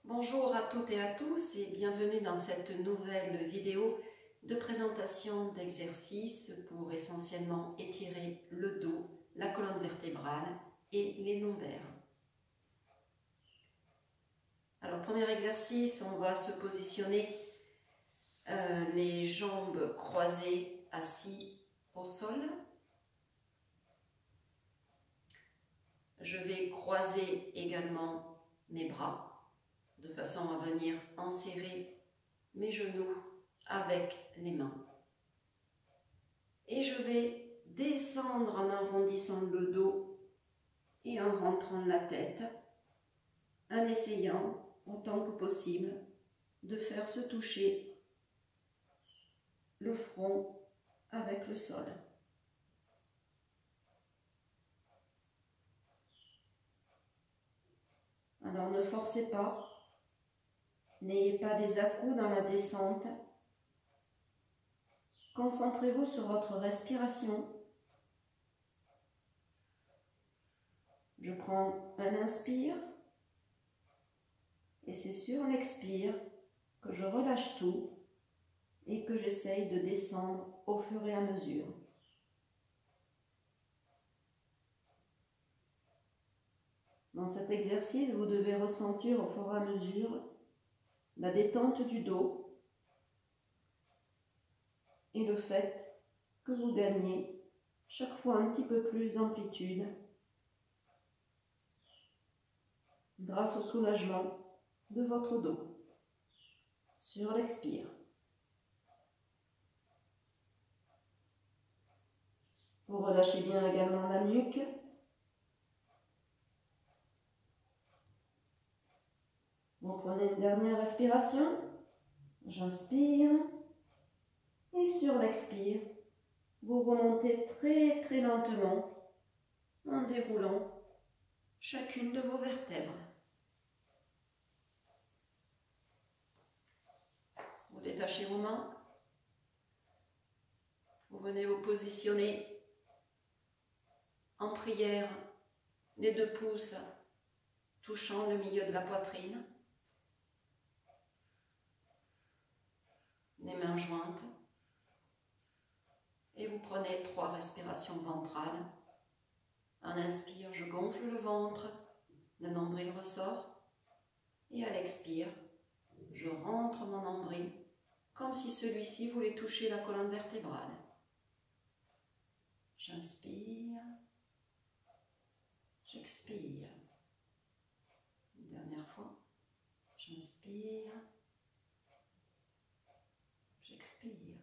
Bonjour à toutes et à tous et bienvenue dans cette nouvelle vidéo de présentation d'exercices pour essentiellement étirer le dos, la colonne vertébrale et les lombaires. Alors premier exercice, on va se positionner les jambes croisées assis au sol. Je vais croiser également mes bras de façon à venir enserrer mes genoux avec les mains. Et je vais descendre en arrondissant le dos et en rentrant la tête, en essayant autant que possible de faire se toucher le front avec le sol. Alors ne forcez pas, n'ayez pas des à-coups dans la descente. Concentrez-vous sur votre respiration. Je prends un inspire et c'est sur l'expire que je relâche tout et que j'essaye de descendre au fur et à mesure. Dans cet exercice, vous devez ressentir au fur et à mesure la détente du dos et le fait que vous gagnez chaque fois un petit peu plus d'amplitude grâce au soulagement de votre dos. Sur l'expire. Vous relâchez bien également la nuque. Vous prenez une dernière respiration. J'inspire. Et sur l'expire, vous remontez très très lentement en déroulant chacune de vos vertèbres. Vous détachez vos mains. Vous venez vous positionner en prière, les deux pouces touchant le milieu de la poitrine, les mains jointes, et vous prenez 3 respirations ventrales. En inspire, je gonfle le ventre, le nombril ressort, et à l'expire, je rentre mon nombril comme si celui-ci voulait toucher la colonne vertébrale. J'inspire, j'expire. Une dernière fois, j'inspire, j'expire.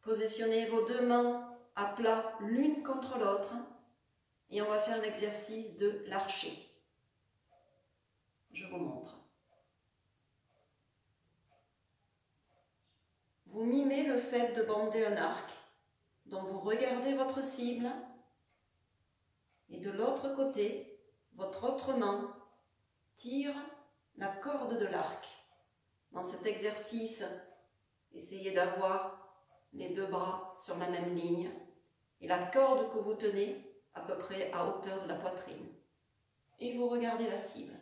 Positionnez vos deux mains à plat l'une contre l'autre et on va faire l'exercice de l'archer. Je vous montre. Vous mimez le fait de bander un arc, donc vous regardez votre cible et de l'autre côté, votre autre main tire la corde de l'arc. Dans cet exercice, essayez d'avoir les deux bras sur la même ligne et la corde que vous tenez à peu près à hauteur de la poitrine. Et vous regardez la cible.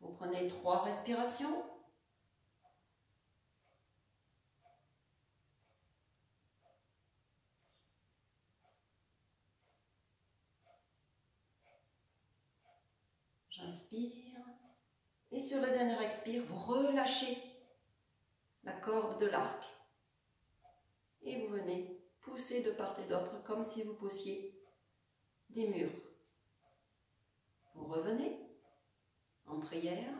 Vous prenez 3 respirations. J'inspire. Et sur le dernier expire, vous relâchez la corde de l'arc. Et vous venez pousser de part et d'autre comme si vous poussiez des murs. Vous revenez en prière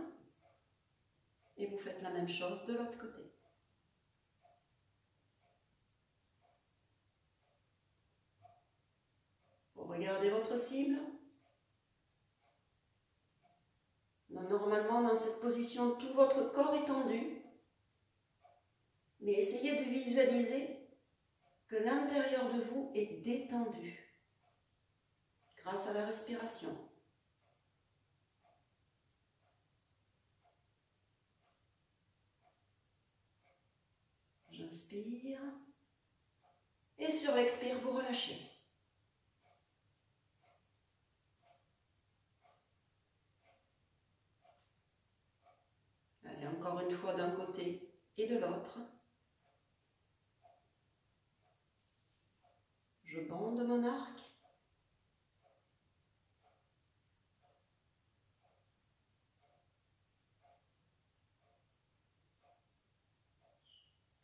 et vous faites la même chose de l'autre côté. Vous regardez votre cible. Normalement, dans cette position, tout votre corps est tendu, mais essayez de visualiser que l'intérieur de vous est détendu grâce à la respiration. J'inspire et sur l'expire, vous relâchez. de l'autre. Je bande mon arc.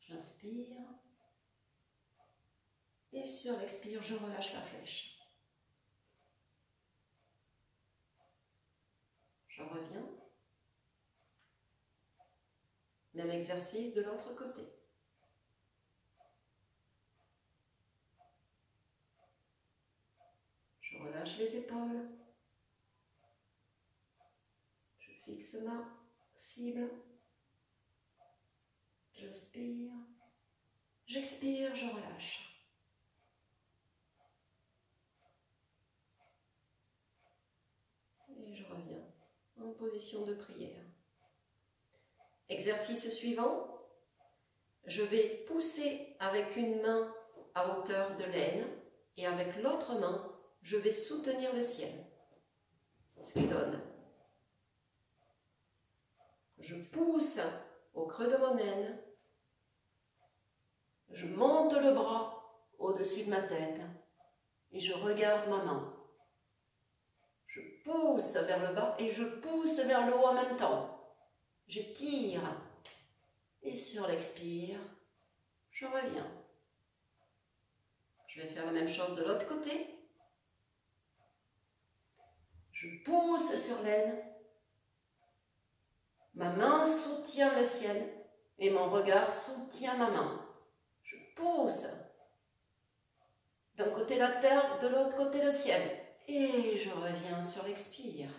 J'inspire. Et sur l'expire, je relâche la flèche. Je reviens. Même exercice de l'autre côté. Je relâche les épaules. Je fixe ma cible. J'inspire. J'expire, je relâche. Et je reviens en position de prière. Exercice suivant. Je vais pousser avec une main à hauteur de l'aine et avec l'autre main, je vais soutenir le ciel. Ce qui donne. Je pousse au creux de mon aine. Je monte le bras au-dessus de ma tête et je regarde ma main. Je pousse vers le bas et je pousse vers le haut en même temps. J'étire et sur l'expire, je reviens. Je vais faire la même chose de l'autre côté. Je pousse sur l'aine. Ma main soutient le ciel et mon regard soutient ma main. Je pousse. D'un côté la terre, de l'autre côté le ciel. Et je reviens sur l'expire.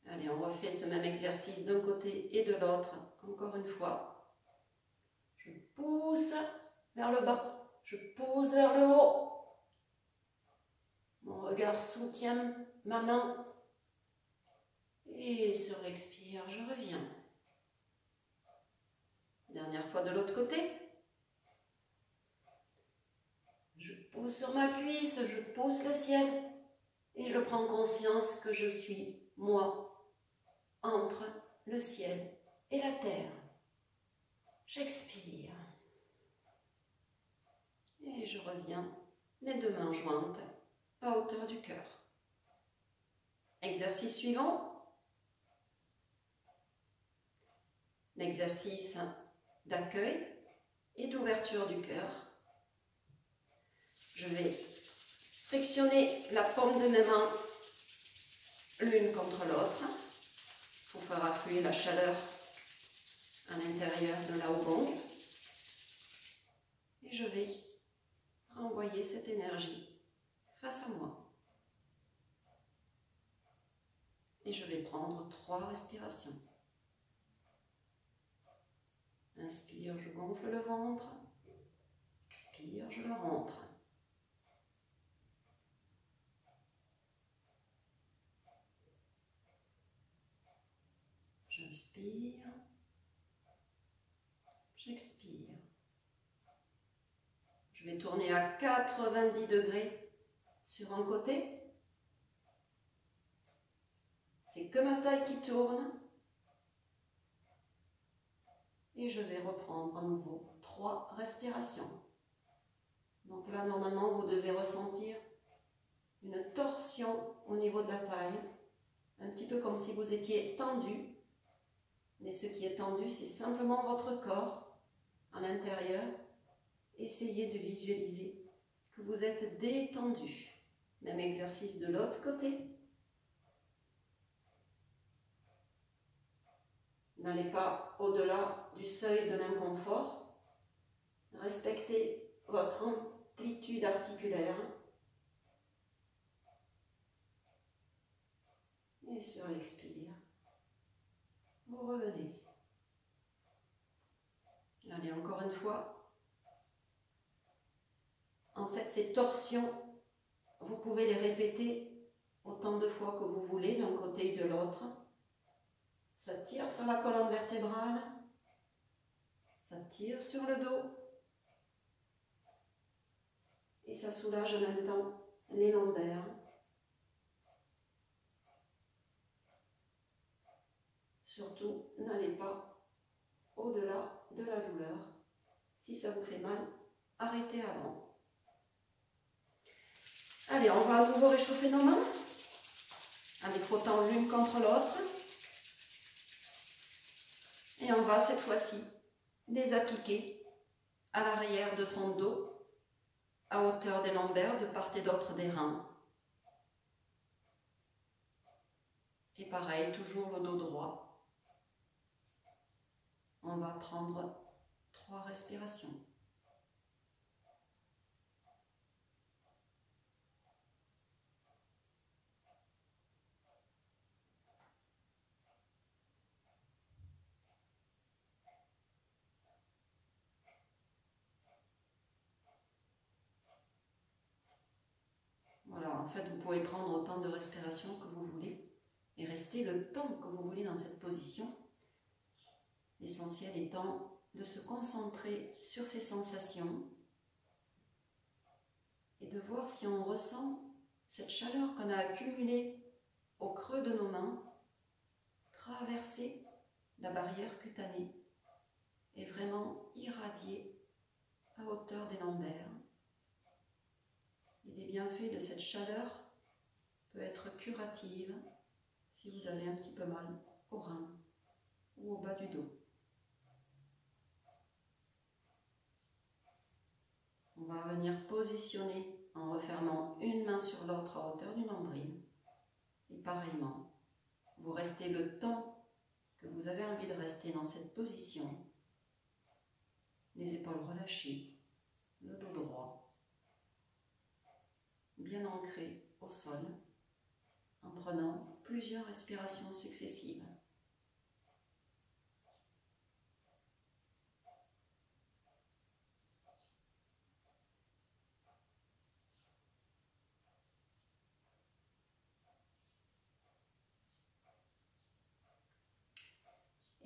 Allez, on refait ce même exercice d'un côté et de l'autre. Encore une fois. Je pousse vers le bas. Je pousse vers le haut. Mon regard soutient ma main. Et sur l'expire, je reviens. Dernière fois de l'autre côté. Je pousse sur ma cuisse, je pousse le ciel. Et je prends conscience que je suis, moi, entre le ciel et la terre. J'expire. Et je reviens, les deux mains jointes, à hauteur du cœur. Exercice suivant. L'exercice d'accueil et d'ouverture du cœur. Je vais frictionner la paume de mes mains l'une contre l'autre pour faire affluer la chaleur à l'intérieur de la Haut-Gong. Et je vais renvoyer cette énergie face à moi. Et je vais prendre 3 respirations. Inspire, je gonfle le ventre. Expire, je le rentre. J'inspire. J'expire. Je vais tourner à 90 degrés sur un côté. C'est que ma taille qui tourne. Et je vais reprendre à nouveau 3 respirations. Donc là, normalement, vous devez ressentir une torsion au niveau de la taille. Un petit peu comme si vous étiez tendu. Mais ce qui est tendu, c'est simplement votre corps à l'intérieur. Essayez de visualiser que vous êtes détendu. Même exercice de l'autre côté. N'allez pas au-delà du seuil de l'inconfort. Respectez votre amplitude articulaire. Et sur l'expire, vous revenez. Allez, encore une fois. En fait, ces torsions, vous pouvez les répéter autant de fois que vous voulez d'un côté et de l'autre. Ça tire sur la colonne vertébrale, ça tire sur le dos et ça soulage en même temps les lombaires. Surtout, n'allez pas au-delà de la douleur. Si ça vous fait mal, arrêtez avant. Allez, on va à nouveau réchauffer nos mains en les frottant l'une contre l'autre. Et on va cette fois-ci les appliquer à l'arrière de son dos, à hauteur des lombaires, de part et d'autre des reins. Et pareil, toujours le dos droit. On va prendre 3 respirations. Voilà, en fait, vous pouvez prendre autant de respirations que vous voulez et rester le temps que vous voulez dans cette position. L'essentiel étant de se concentrer sur ces sensations et de voir si on ressent cette chaleur qu'on a accumulée au creux de nos mains traverser la barrière cutanée et vraiment irradier à hauteur des lombaires. Les bienfaits de cette chaleur peuvent être curatives si vous avez un petit peu mal au rein ou au bas du dos. On va venir positionner en refermant une main sur l'autre à hauteur du nombril. Et pareillement, vous restez le temps que vous avez envie de rester dans cette position. Les épaules relâchées, le dos droit, bien ancré au sol, en prenant plusieurs respirations successives.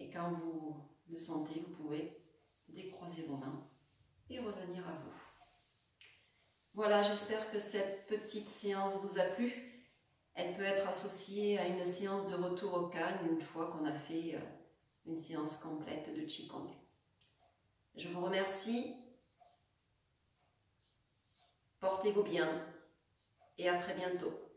Et quand vous le sentez, vous pouvez décroiser vos mains et revenir à vous. Voilà, j'espère que cette petite séance vous a plu. Elle peut être associée à une séance de retour au calme une fois qu'on a fait une séance complète de Qigong. Je vous remercie. Portez-vous bien et à très bientôt.